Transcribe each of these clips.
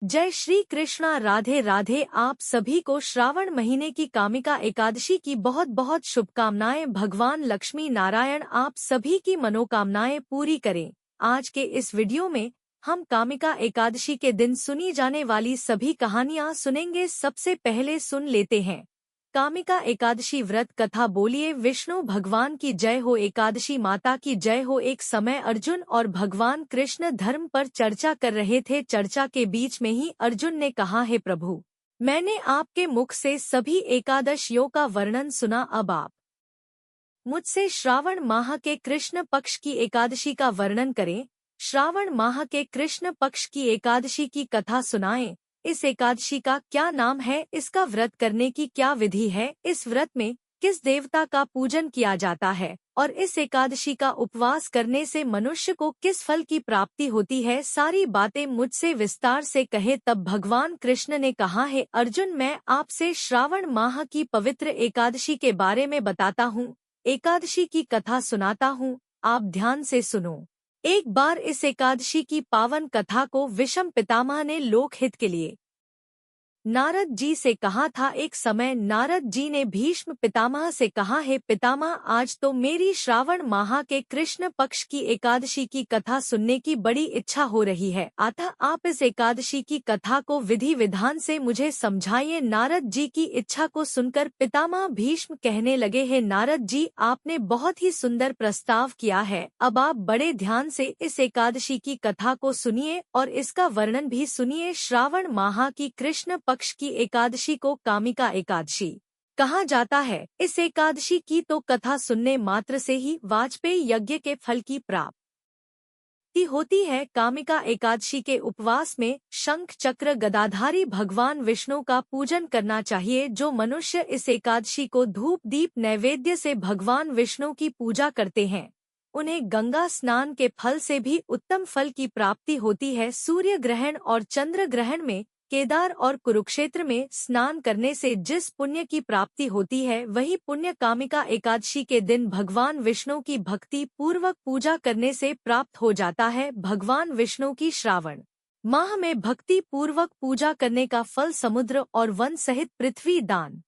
जय श्री कृष्णा। राधे राधे। आप सभी को श्रावण महीने की कामिका एकादशी की बहुत बहुत शुभकामनाएं। भगवान लक्ष्मी नारायण आप सभी की मनोकामनाएं पूरी करें। आज के इस वीडियो में हम कामिका एकादशी के दिन सुनी जाने वाली सभी कहानियां सुनेंगे। सबसे पहले सुन लेते हैं कामिका एकादशी व्रत कथा। बोलिए विष्णु भगवान की जय हो, एकादशी माता की जय हो। एक समय अर्जुन और भगवान कृष्ण धर्म पर चर्चा कर रहे थे। चर्चा के बीच में ही अर्जुन ने कहा, हे प्रभु, मैंने आपके मुख से सभी एकादशियों का वर्णन सुना, अब आप मुझसे श्रावण माह के कृष्ण पक्ष की एकादशी का वर्णन करें। श्रावण माह के कृष्ण पक्ष की एकादशी की कथा सुनाएं। इस एकादशी का क्या नाम है, इसका व्रत करने की क्या विधि है, इस व्रत में किस देवता का पूजन किया जाता है और इस एकादशी का उपवास करने से मनुष्य को किस फल की प्राप्ति होती है, सारी बातें मुझसे विस्तार से कहे। तब भगवान कृष्ण ने कहा, है अर्जुन, मैं आपसे श्रावण माह की पवित्र एकादशी के बारे में बताता हूँ, एकादशी की कथा सुनाता हूँ, आप ध्यान से सुनो। एक बार इस एकादशी की पावन कथा को विषम पितामह ने लोकहित के लिए नारद जी से कहा था। एक समय नारद जी ने भीष्म पितामह से कहा, है पितामह, आज तो मेरी श्रावण माह के कृष्ण पक्ष की एकादशी की कथा सुनने की बड़ी इच्छा हो रही है, अतः आप इस एकादशी की कथा को विधि विधान से मुझे समझाइए। नारद जी की इच्छा को सुनकर पितामह भीष्म कहने लगे, है नारद जी, आपने बहुत ही सुंदर प्रस्ताव किया है, अब आप बड़े ध्यान से इस एकादशी की कथा को सुनिए और इसका वर्णन भी सुनिए। श्रावण माह की कृष्ण पक्ष की एकादशी को कामिका एकादशी कहा जाता है। इस एकादशी की तो कथा सुनने मात्र से ही वाजपेयी यज्ञ के फल की प्राप्ति होती है। कामिका एकादशी के उपवास में शंख चक्र गदाधारी भगवान विष्णु का पूजन करना चाहिए। जो मनुष्य इस एकादशी को धूप दीप नैवेद्य से भगवान विष्णु की पूजा करते हैं, उन्हें गंगा स्नान के फल से भी उत्तम फल की प्राप्ति होती है। सूर्य ग्रहण और चंद्र ग्रहण में केदार और कुरुक्षेत्र में स्नान करने से जिस पुण्य की प्राप्ति होती है, वही पुण्य कामिका एकादशी के दिन भगवान विष्णु की भक्ति पूर्वक पूजा करने से प्राप्त हो जाता है। भगवान विष्णु की श्रावण माह में भक्ति पूर्वक पूजा करने का फल समुद्र और वन सहित पृथ्वी दान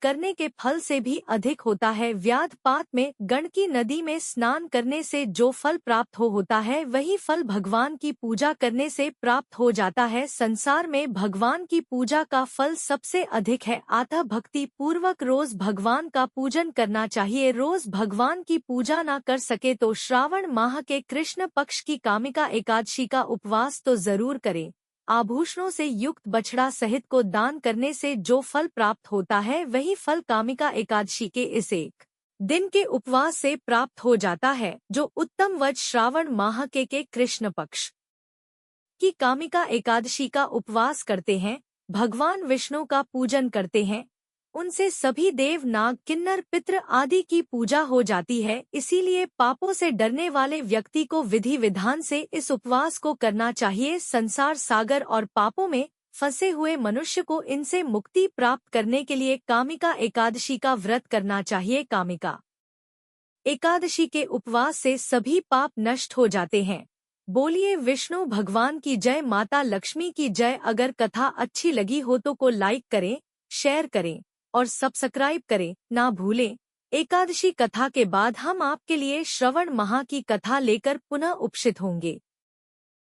करने के फल से भी अधिक होता है। व्याधपात में गंडकी नदी में स्नान करने से जो फल प्राप्त होता है, वही फल भगवान की पूजा करने से प्राप्त हो जाता है। संसार में भगवान की पूजा का फल सबसे अधिक है, अतः भक्ति पूर्वक रोज भगवान का पूजन करना चाहिए। रोज भगवान की पूजा न कर सके तो श्रावण माह के कृष्ण पक्ष की कामिका एकादशी का उपवास तो जरूर करें। आभूषणों से युक्त बछड़ा सहित को दान करने से जो फल प्राप्त होता है, वही फल कामिका एकादशी के इस एक दिन के उपवास से प्राप्त हो जाता है। जो उत्तम वज श्रावण माह के कृष्ण पक्ष की कामिका एकादशी का उपवास करते हैं, भगवान विष्णु का पूजन करते हैं, उनसे सभी देव नाग किन्नर पितृ आदि की पूजा हो जाती है। इसीलिए पापों से डरने वाले व्यक्ति को विधि विधान से इस उपवास को करना चाहिए। संसार सागर और पापों में फंसे हुए मनुष्य को इनसे मुक्ति प्राप्त करने के लिए कामिका एकादशी का व्रत करना चाहिए। कामिका एकादशी के उपवास से सभी पाप नष्ट हो जाते हैं। बोलिए विष्णु भगवान की जय, माता लक्ष्मी की जय। अगर कथा अच्छी लगी हो तो को लाइक करें, शेयर करें और सब्सक्राइब करें ना भूलें। एकादशी कथा के बाद हम आपके लिए श्रवण माह की कथा लेकर पुनः उपस्थित होंगे।